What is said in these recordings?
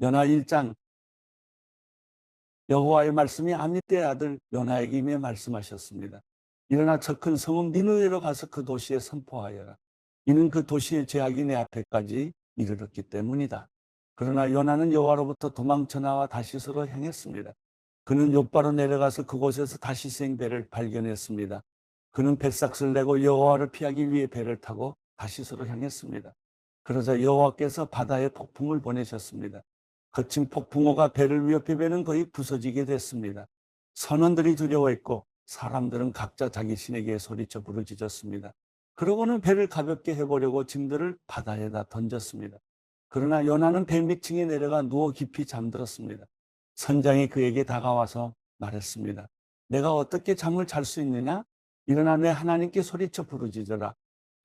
요나 1장 여호와의 말씀이 아미떼의 아들 요나에게 임해 말씀하셨습니다. 일어나 저 큰 성읍 니느웨로 가서 그 도시에 선포하여라. 이는 그 도시의 죄악이 내 앞에까지 이르렀기 때문이다. 그러나 요나는 여호와로부터 도망쳐 나와 다시스로 향했습니다. 그는 욥바로 내려가서 그곳에서 다시스행 배를 발견했습니다. 그는 뱃삭을 내고 여호와를 피하기 위해 배를 타고 다시스로 향했습니다. 그러자 여호와께서 바다에 폭풍을 보내셨습니다. 거친 폭풍우가 배를 위협해 배는 거의 부서지게 됐습니다. 선원들이 두려워했고 사람들은 각자 자기 신에게 소리쳐 부르짖었습니다. 그러고는 배를 가볍게 해보려고 짐들을 바다에다 던졌습니다. 그러나 요나는 배 밑층에 내려가 누워 깊이 잠들었습니다. 선장이 그에게 다가와서 말했습니다. 내가 어떻게 잠을 잘 수 있느냐? 일어나 내 하나님께 소리쳐 부르짖어라.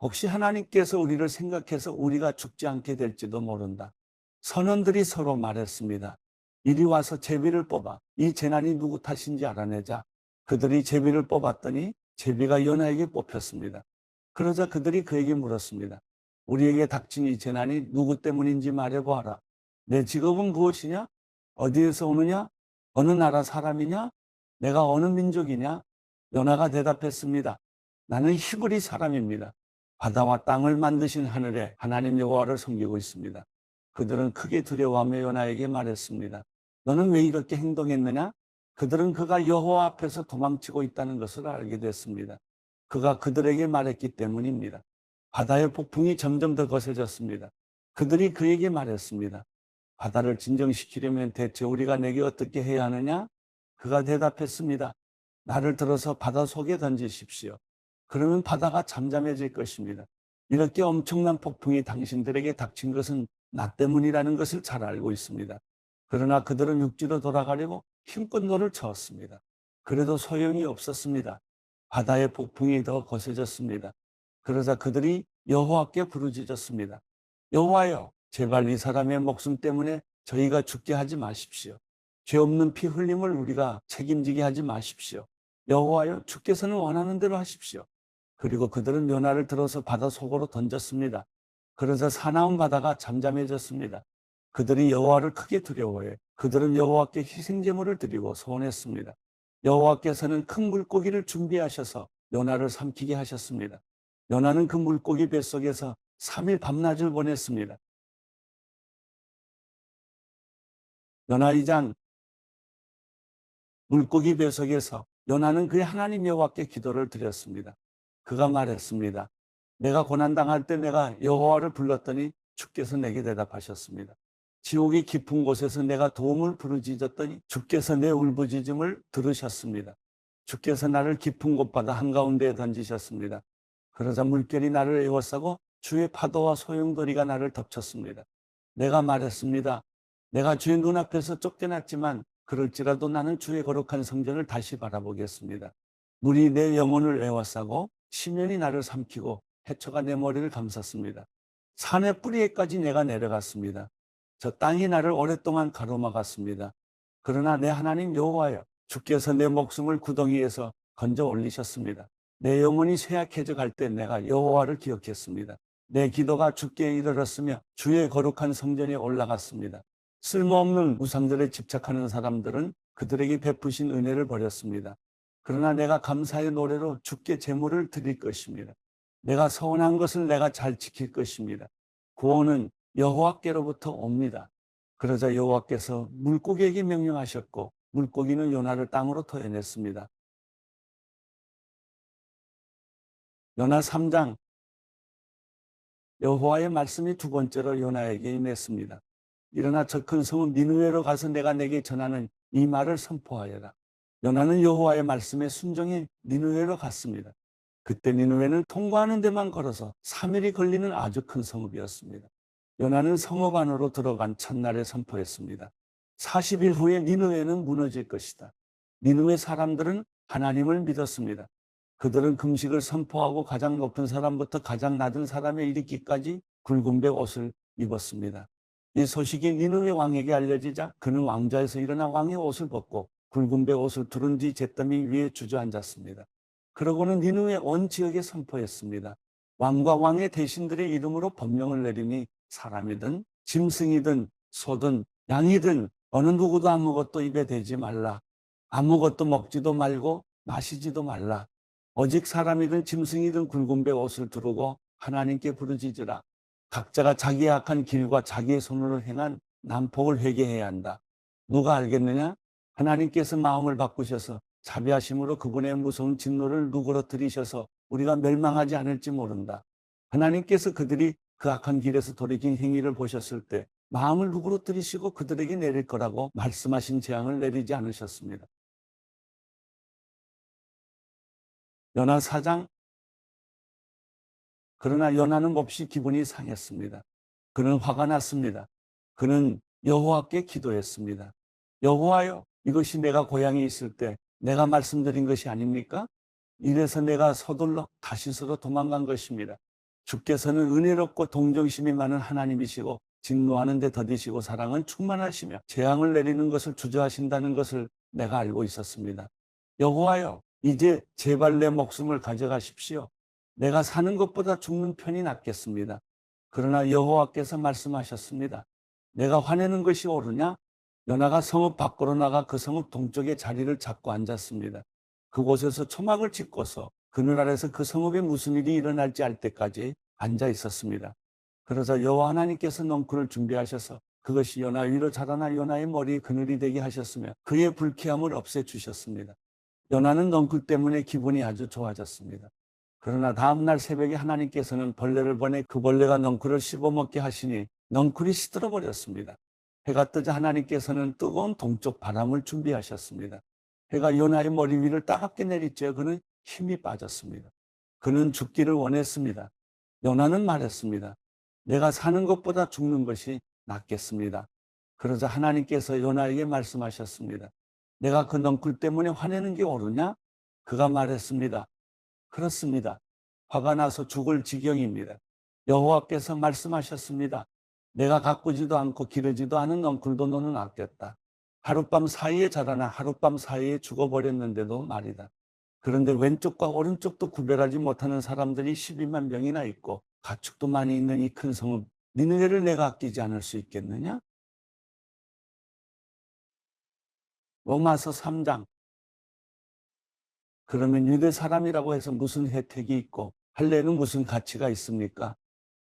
혹시 하나님께서 우리를 생각해서 우리가 죽지 않게 될지도 모른다. 선원들이 서로 말했습니다. 이리 와서 제비를 뽑아 이 재난이 누구 탓인지 알아내자. 그들이 제비를 뽑았더니 제비가 요나에게 뽑혔습니다. 그러자 그들이 그에게 물었습니다. 우리에게 닥친 이 재난이 누구 때문인지 말해보아라. 내 직업은 무엇이냐? 어디에서 오느냐? 어느 나라 사람이냐? 내가 어느 민족이냐? 요나가 대답했습니다. 나는 히브리 사람입니다. 바다와 땅을 만드신 하늘의 하나님 여호와를 섬기고 있습니다. 그들은 크게 두려워하며 요나에게 말했습니다. 너는 왜 이렇게 행동했느냐? 그들은 그가 여호와 앞에서 도망치고 있다는 것을 알게 됐습니다. 그가 그들에게 말했기 때문입니다. 바다의 폭풍이 점점 더 거세졌습니다. 그들이 그에게 말했습니다. 바다를 진정시키려면 대체 우리가 내게 어떻게 해야 하느냐? 그가 대답했습니다. 나를 들어서 바다 속에 던지십시오. 그러면 바다가 잠잠해질 것입니다. 이렇게 엄청난 폭풍이 당신들에게 닥친 것은 나 때문이라는 것을 잘 알고 있습니다. 그러나 그들은 육지로 돌아가려고 힘껏 노를 저었습니다. 그래도 소용이 없었습니다. 바다의 폭풍이 더 거세졌습니다. 그러자 그들이 여호와께 부르짖었습니다. 여호와여, 제발 이 사람의 목숨 때문에 저희가 죽게 하지 마십시오. 죄 없는 피 흘림을 우리가 책임지게 하지 마십시오. 여호와여, 주께서는 원하는 대로 하십시오. 그리고 그들은 요나를 들어서 바다 속으로 던졌습니다. 그러자 사나운 바다가 잠잠해졌습니다. 그들이 여호와를 크게 두려워해 그들은 여호와께 희생제물을 드리고 소원했습니다. 여호와께서는 큰 물고기를 준비하셔서 요나를 삼키게 하셨습니다. 요나는 그 물고기 뱃속에서 3일 밤낮을 보냈습니다. 요나 2장 물고기 뱃속에서 요나는 그의 하나님 여호와께 기도를 드렸습니다. 그가 말했습니다. 내가 고난당할 때 내가 여호와를 불렀더니 주께서 내게 대답하셨습니다. 지옥이 깊은 곳에서 내가 도움을 부르짖었더니 주께서 내 울부짖음을 들으셨습니다. 주께서 나를 깊은 곳바다 한가운데에 던지셨습니다. 그러자 물결이 나를 에워싸고 주의 파도와 소용돌이가 나를 덮쳤습니다. 내가 말했습니다. 내가 주의 눈앞에서 쫓겨났지만 그럴지라도 나는 주의 거룩한 성전을 다시 바라보겠습니다. 물이 내 영혼을 에워싸고 심연이 나를 삼키고 해초가 내 머리를 감쌌습니다. 산의 뿌리에까지 내가 내려갔습니다. 저 땅이 나를 오랫동안 가로막았습니다. 그러나 내 하나님 여호와여, 주께서 내 목숨을 구덩이에서 건져 올리셨습니다. 내 영혼이 쇠약해져 갈 때 내가 여호와를 기억했습니다. 내 기도가 주께 이르렀으며 주의 거룩한 성전에 올라갔습니다. 쓸모없는 우상들에 집착하는 사람들은 그들에게 베푸신 은혜를 버렸습니다. 그러나 내가 감사의 노래로 주께 제물을 드릴 것입니다. 내가 서운한 것을 내가 잘 지킬 것입니다. 구원은 여호와께로부터 옵니다. 그러자 여호와께서 물고기에게 명령하셨고 물고기는 요나를 땅으로 토해냈습니다. 요나 3장 여호와의 말씀이 두 번째로 요나에게 임했습니다. 일어나 저 큰 성읍 니느웨로 가서 내가 내게 전하는 이 말을 선포하여라. 요나는 여호와의 말씀에 순종해 니느웨로 갔습니다. 그때 니느웨는 통과하는 데만 걸어서 3일이 걸리는 아주 큰 성읍이었습니다. 요나는 성읍 안으로 들어간 첫날에 선포했습니다. 40일 후에 니느웨는 무너질 것이다. 니느웨 사람들은 하나님을 믿었습니다. 그들은 금식을 선포하고 가장 높은 사람부터 가장 낮은 사람에 이르기까지 굵은 배 옷을 입었습니다. 이 소식이 니느웨 왕에게 알려지자 그는 왕좌에서 일어나 왕의 옷을 벗고 굵은 배 옷을 두른 뒤 잿더미 위에 주저앉았습니다. 그러고는 니느웨 온 지역에 선포했습니다. 왕과 왕의 대신들의 이름으로 법령을 내리니 사람이든 짐승이든 소든 양이든 어느 누구도 아무것도 입에 대지 말라. 아무것도 먹지도 말고 마시지도 말라. 오직 사람이든 짐승이든 굵은 배 옷을 두르고 하나님께 부르짖으라. 각자가 자기의 악한 길과 자기의 손으로 행한 난폭을 회개해야 한다. 누가 알겠느냐? 하나님께서 마음을 바꾸셔서 자비하심으로 그분의 무서운 진노를 누그러뜨리셔서 우리가 멸망하지 않을지 모른다. 하나님께서 그들이 그 악한 길에서 돌이킨 행위를 보셨을 때 마음을 누그러뜨리시고 그들에게 내릴 거라고 말씀하신 재앙을 내리지 않으셨습니다. 요나 4장. 그러나 요나는 몹시 기분이 상했습니다. 그는 화가 났습니다. 그는 여호와께 기도했습니다. 여호와여, 이것이 내가 고향에 있을 때 내가 말씀드린 것이 아닙니까? 이래서 내가 서둘러 다시스로 도망간 것입니다. 주께서는 은혜롭고 동정심이 많은 하나님이시고 진노하는 데 더디시고 사랑은 충만하시며 재앙을 내리는 것을 주저하신다는 것을 내가 알고 있었습니다. 여호와여, 이제 제발 내 목숨을 가져가십시오. 내가 사는 것보다 죽는 편이 낫겠습니다. 그러나 여호와께서 말씀하셨습니다. 내가 화내는 것이 옳으냐? 요나가 성읍 밖으로 나가 그 성읍 동쪽에 자리를 잡고 앉았습니다. 그곳에서 초막을 짓고서 그늘 아래서 그 성읍에 무슨 일이 일어날지 알 때까지 앉아 있었습니다. 그러자 여호와 하나님께서 넝쿨을 준비하셔서 그것이 요나 위로 자라나 요나의 머리에 그늘이 되게 하셨으며 그의 불쾌함을 없애주셨습니다. 요나는 넝쿨 때문에 기분이 아주 좋아졌습니다. 그러나 다음날 새벽에 하나님께서는 벌레를 보내 그 벌레가 넝쿨을 씹어먹게 하시니 넝쿨이 시들어 버렸습니다. 해가 뜨자 하나님께서는 뜨거운 동쪽 바람을 준비하셨습니다. 해가 요나의 머리 위를 따갑게 내리쬐어 그는 힘이 빠졌습니다. 그는 죽기를 원했습니다. 요나는 말했습니다. 내가 사는 것보다 죽는 것이 낫겠습니다. 그러자 하나님께서 요나에게 말씀하셨습니다. 내가 그 넝쿨 때문에 화내는 게 옳으냐? 그가 말했습니다. 그렇습니다. 화가 나서 죽을 지경입니다. 여호와께서 말씀하셨습니다. 내가 가꾸지도 않고 기르지도 않은 넝쿨도 너는 아꼈다. 하룻밤 사이에 자라나 하룻밤 사이에 죽어버렸는데도 말이다. 그런데 왼쪽과 오른쪽도 구별하지 못하는 사람들이 12만 명이나 있고 가축도 많이 있는 이 큰 성읍, 니느웨를 내가 아끼지 않을 수 있겠느냐? 로마서 3장. 그러면 유대 사람이라고 해서 무슨 혜택이 있고 할례는 무슨 가치가 있습니까?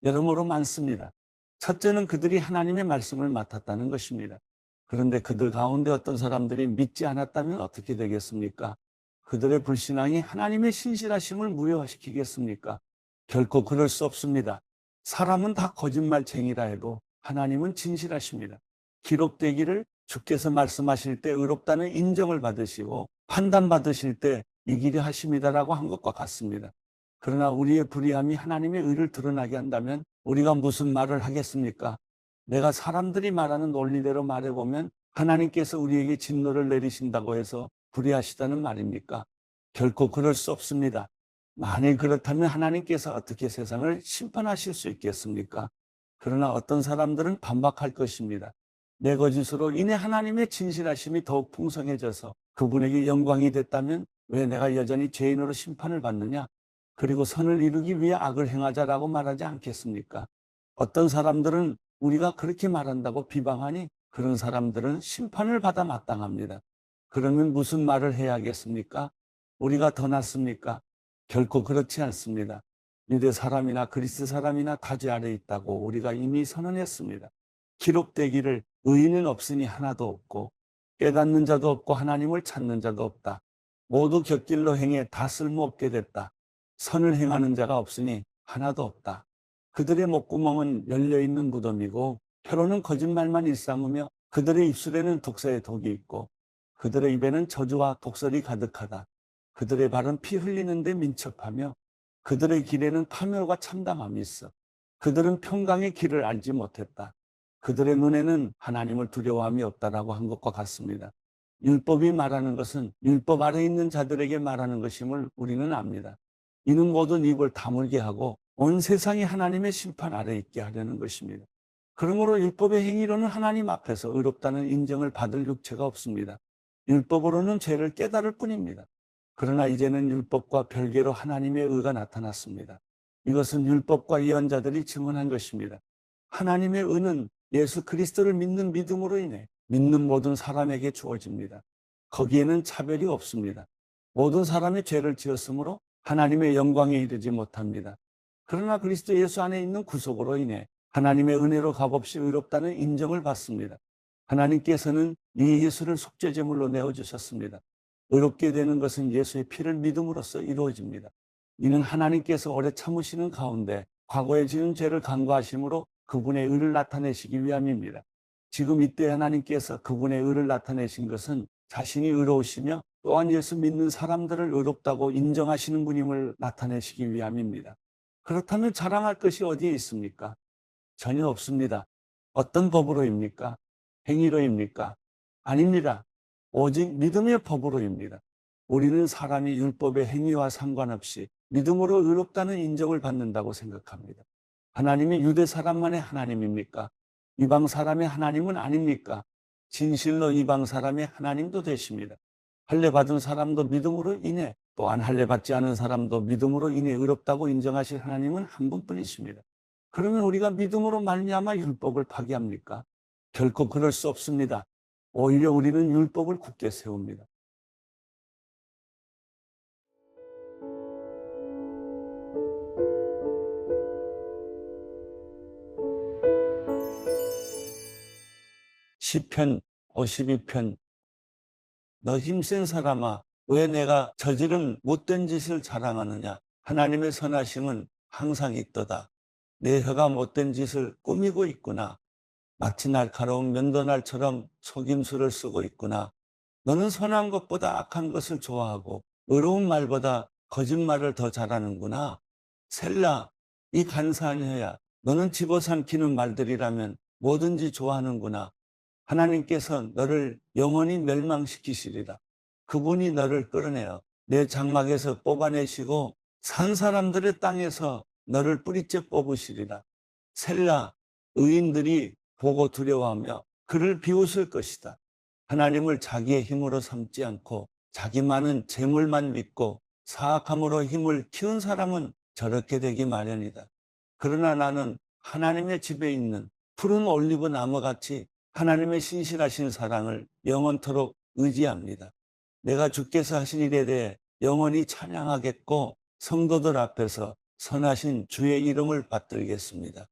여러모로 많습니다. 첫째는 그들이 하나님의 말씀을 맡았다는 것입니다. 그런데 그들 가운데 어떤 사람들이 믿지 않았다면 어떻게 되겠습니까? 그들의 불신앙이 하나님의 신실하심을 무효화시키겠습니까? 결코 그럴 수 없습니다. 사람은 다 거짓말쟁이라 해도 하나님은 진실하십니다. 기록되기를 주께서 말씀하실 때 의롭다는 인정을 받으시고 판단받으실 때 이기려 하심이다라고 한 것과 같습니다. 그러나 우리의 불의함이 하나님의 의를 드러나게 한다면 우리가 무슨 말을 하겠습니까? 내가 사람들이 말하는 논리대로 말해보면 하나님께서 우리에게 진노를 내리신다고 해서 불의하시다는 말입니까? 결코 그럴 수 없습니다. 만일 그렇다면 하나님께서 어떻게 세상을 심판하실 수 있겠습니까? 그러나 어떤 사람들은 반박할 것입니다. 내 거짓으로 인해 하나님의 진실하심이 더욱 풍성해져서 그분에게 영광이 됐다면 왜 내가 여전히 죄인으로 심판을 받느냐? 그리고 선을 이루기 위해 악을 행하자라고 말하지 않겠습니까? 어떤 사람들은 우리가 그렇게 말한다고 비방하니 그런 사람들은 심판을 받아 마땅합니다. 그러면 무슨 말을 해야겠습니까? 우리가 더 낫습니까? 결코 그렇지 않습니다. 유대 사람이나 그리스 사람이나 다 죄 아래 있다고 우리가 이미 선언했습니다. 기록되기를 의인은 없으니 하나도 없고 깨닫는 자도 없고 하나님을 찾는 자도 없다. 모두 곁길로 행해 다 쓸모없게 됐다. 선을 행하는 자가 없으니 하나도 없다. 그들의 목구멍은 열려있는 무덤이고 혀로는 거짓말만 일삼으며 그들의 입술에는 독사의 독이 있고 그들의 입에는 저주와 독설이 가득하다. 그들의 발은 피 흘리는 데 민첩하며 그들의 길에는 파멸과 참담함이 있어. 그들은 평강의 길을 알지 못했다. 그들의 눈에는 하나님을 두려워함이 없다라고 한 것과 같습니다. 율법이 말하는 것은 율법 아래 있는 자들에게 말하는 것임을 우리는 압니다. 이는 모든 입을 다물게 하고 온 세상이 하나님의 심판 아래 있게 하려는 것입니다. 그러므로 율법의 행위로는 하나님 앞에서 의롭다는 인정을 받을 육체가 없습니다. 율법으로는 죄를 깨달을 뿐입니다. 그러나 이제는 율법과 별개로 하나님의 의가 나타났습니다. 이것은 율법과 예언자들이 증언한 것입니다. 하나님의 의는 예수 그리스도를 믿는 믿음으로 인해 믿는 모든 사람에게 주어집니다. 거기에는 차별이 없습니다. 모든 사람이 죄를 지었으므로 하나님의 영광에 이르지 못합니다. 그러나 그리스도 예수 안에 있는 구속으로 인해 하나님의 은혜로 값없이 의롭다는 인정을 받습니다. 하나님께서는 이 예수를 속죄제물로 내어주셨습니다. 의롭게 되는 것은 예수의 피를 믿음으로써 이루어집니다. 이는 하나님께서 오래 참으시는 가운데 과거에 지은 죄를 간과하심으로 그분의 의를 나타내시기 위함입니다. 지금 이때 하나님께서 그분의 의를 나타내신 것은 자신이 의로우시며 또한 예수 믿는 사람들을 의롭다고 인정하시는 분임을 나타내시기 위함입니다. 그렇다면 자랑할 것이 어디에 있습니까? 전혀 없습니다. 어떤 법으로입니까? 행위로입니까? 아닙니다. 오직 믿음의 법으로입니다. 우리는 사람이 율법의 행위와 상관없이 믿음으로 의롭다는 인정을 받는다고 생각합니다. 하나님이 유대 사람만의 하나님입니까? 이방 사람의 하나님은 아닙니까? 진실로 이방 사람의 하나님도 되십니다. 할례 받은 사람도 믿음으로 인해, 또한 할례 받지 않은 사람도 믿음으로 인해 의롭다고 인정하실 하나님은 한 분뿐이십니다. 그러면 우리가 믿음으로 말미암아 율법을 파기합니까? 결코 그럴 수 없습니다. 오히려 우리는 율법을 굳게 세웁니다. 시편 52편. 너 힘센 사람아, 왜 내가 저지른 못된 짓을 자랑하느냐? 하나님의 선하심은 항상 있도다. 내 혀가 못된 짓을 꾸미고 있구나. 마치 날카로운 면도날처럼 속임수를 쓰고 있구나. 너는 선한 것보다 악한 것을 좋아하고 의로운 말보다 거짓말을 더 잘하는구나. 셀라, 이 간사한 혀야, 너는 집어삼키는 말들이라면 뭐든지 좋아하는구나. 하나님께서 너를 영원히 멸망시키시리라. 그분이 너를 끌어내어 내 장막에서 뽑아내시고 산 사람들의 땅에서 너를 뿌리째 뽑으시리라. 셀라, 의인들이 보고 두려워하며 그를 비웃을 것이다. 하나님을 자기의 힘으로 삼지 않고 자기 많은 재물만 믿고 사악함으로 힘을 키운 사람은 저렇게 되기 마련이다. 그러나 나는 하나님의 집에 있는 푸른 올리브 나무같이 하나님의 신실하신 사랑을 영원토록 의지합니다. 내가 주께서 하신 일에 대해 영원히 찬양하겠고 성도들 앞에서 선하신 주의 이름을 받들겠습니다.